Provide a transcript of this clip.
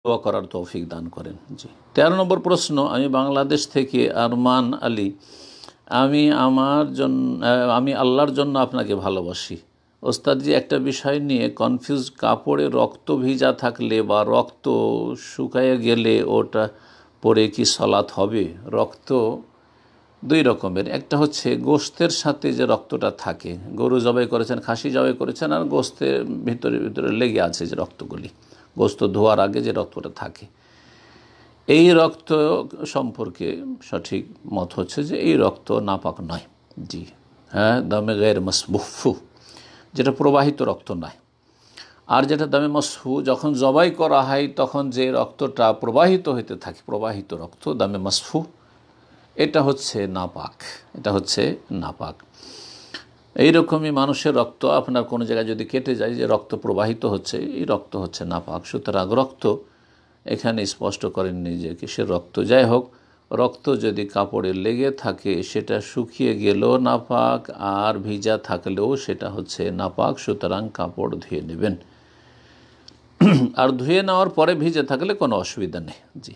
দোয়া করার তৌফিক দান করেন। জি, 13 নম্বর প্রশ্ন। আমি বাংলাদেশ থেকে আরমান আলী। আমি আল্লাহর জন্য আপনাকে ভালোবাসি। ওস্তাদজি, একটা বিষয় নিয়ে কনফিউজ। কাপড়ে রক্ত ভিজা থাকলে বা রক্ত শুকায় গেলে ওটা পরে কি সলাৎ হবে? রক্ত দুই রকমের। একটা হচ্ছে গোশতের সাথে যে রক্তটা থাকে, গরু জবাই করেছেন, খাসি জবাই করেছেন, আর গোশতের ভিতরে ভিতরে লেগে আছে যে রক্তগুলি, গোশত ধোয়ার আগে যে রক্তটা থাকে, এই রক্ত সম্পর্কে সঠিক মত হচ্ছে যে এই রক্ত নাপাক নয়। জি হ্যাঁ, দামে গায়ের মাসবুফু, যেটা প্রবাহিত রক্ত নয়। আর যেটা দামে মাসফু, যখন জবাই করা হয় তখন যে রক্তটা প্রবাহিত হইতে থাকে, প্রবাহিত রক্ত দামে মাসফু, এটা হচ্ছে নাপাক, এটা হচ্ছে নাপাক। এইরকমই মানুষের রক্ত আপনার কোনো জায়গায় যদি কেটে যায়, যে রক্ত প্রবাহিত হচ্ছে, এই রক্ত হচ্ছে নাপাক। সুতরাং রক্ত এখানে স্পষ্ট করেননি যে কিসের রক্ত। যাই হোক, রক্ত যদি কাপড়ে লেগে থাকে সেটা শুকিয়ে গেলেও নাপাক, আর ভিজা থাকলেও সেটা হচ্ছে নাপাক। সুতরাং কাপড় ধুয়ে নেবেন, আর ধুয়ে নেওয়ার পরে ভিজে থাকলে কোনো অসুবিধা নেই। জি।